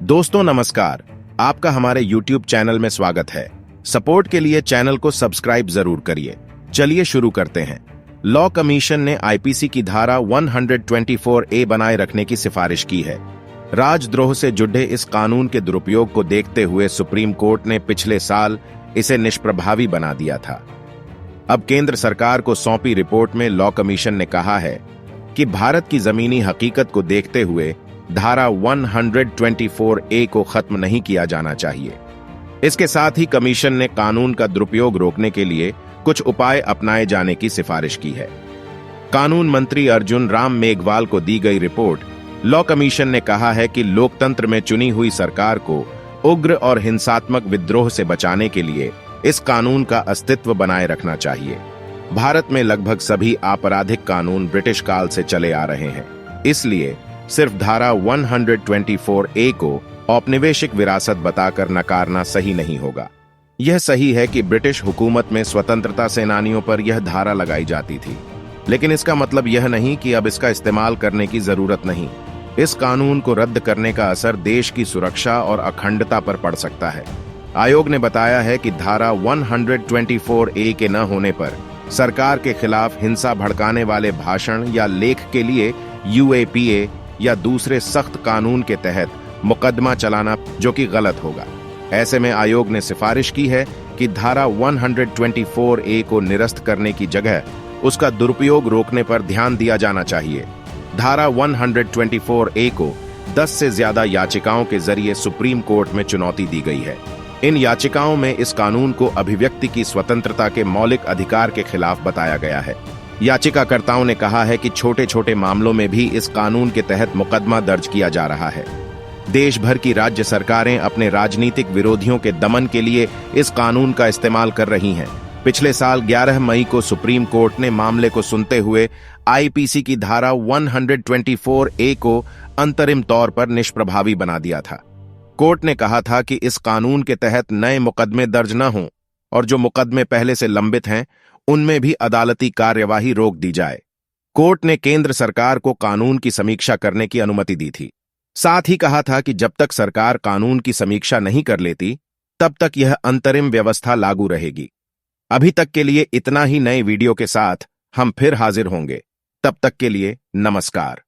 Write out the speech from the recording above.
दोस्तों नमस्कार, आपका हमारे YouTube चैनल में स्वागत है। सपोर्ट के लिए चैनल को सब्सक्राइब जरूर करिए। चलिए शुरू करते हैं। लॉ कमीशन ने आईपीसी की धारा 124A बनाए रखने की सिफारिश की है। राजद्रोह से जुड़े इस कानून के दुरुपयोग को देखते हुए सुप्रीम कोर्ट ने पिछले साल इसे निष्प्रभावी बना दिया था। अब केंद्र सरकार को सौंपी रिपोर्ट में लॉ कमीशन ने कहा है कि भारत की जमीनी हकीकत को देखते हुए धारा 124A को खत्म नहीं किया जाना चाहिए। इसके साथ ही कमीशन ने कानून का दुरुपयोग रोकने के लिए कुछ उपाय अपनाए जाने की सिफारिश की है। कानून मंत्री अर्जुन राम मेघवाल को दी गई रिपोर्ट लॉ कमीशन ने कहा है कि लोकतंत्र में चुनी हुई सरकार को उग्र और हिंसात्मक विद्रोह से बचाने के लिए इस कानून का अस्तित्व बनाए रखना चाहिए। भारत में लगभग सभी आपराधिक कानून ब्रिटिश काल से चले आ रहे हैं, इसलिए सिर्फ धारा 124A को औपनिवेशिक विरासत बताकर नकारना सही नहीं होगा। यह सही है कि ब्रिटिश हुकूमत में स्वतंत्रता सेनानियों पर यह धारा लगाई जाती थी, लेकिन इसका मतलब यह नहीं कि अब इसका इस्तेमाल करने की जरूरत नहीं। इस कानून को रद्द करने का असर देश की सुरक्षा और अखंडता पर पड़ सकता है। आयोग ने बताया है कि धारा 124A के न होने पर सरकार के खिलाफ हिंसा भड़काने वाले भाषण या लेख के लिए UAPA या दूसरे सख्त कानून के तहत मुकदमा चलाना, जो कि गलत होगा। ऐसे में आयोग ने सिफारिश की है कि धारा 124A को निरस्त करने की जगह उसका दुरुपयोग रोकने पर ध्यान दिया जाना चाहिए। धारा 124A को 10 से ज्यादा याचिकाओं के जरिए सुप्रीम कोर्ट में चुनौती दी गई है। इन याचिकाओं में इस कानून को अभिव्यक्ति की स्वतंत्रता के मौलिक अधिकार के खिलाफ बताया गया है। याचिकाकर्ताओं ने कहा है कि छोटे छोटे मामलों में भी इस कानून के तहत मुकदमा दर्ज किया जा रहा है। देश भर की राज्य सरकारें अपने राजनीतिक विरोधियों के दमन के लिए इस कानून का इस्तेमाल कर रही हैं। पिछले साल 11 मई को सुप्रीम कोर्ट ने मामले को सुनते हुए आईपीसी की धारा 124A को अंतरिम तौर पर निष्प्रभावी बना दिया था। कोर्ट ने कहा था कि इस कानून के तहत नए मुकदमे दर्ज न हों और जो मुकदमे पहले से लंबित हैं उनमें भी अदालती कार्यवाही रोक दी जाए। कोर्ट ने केंद्र सरकार को कानून की समीक्षा करने की अनुमति दी थी। साथ ही कहा था कि जब तक सरकार कानून की समीक्षा नहीं कर लेती, तब तक यह अंतरिम व्यवस्था लागू रहेगी। अभी तक के लिए इतना ही। नए वीडियो के साथ हम फिर हाजिर होंगे। तब तक के लिए नमस्कार।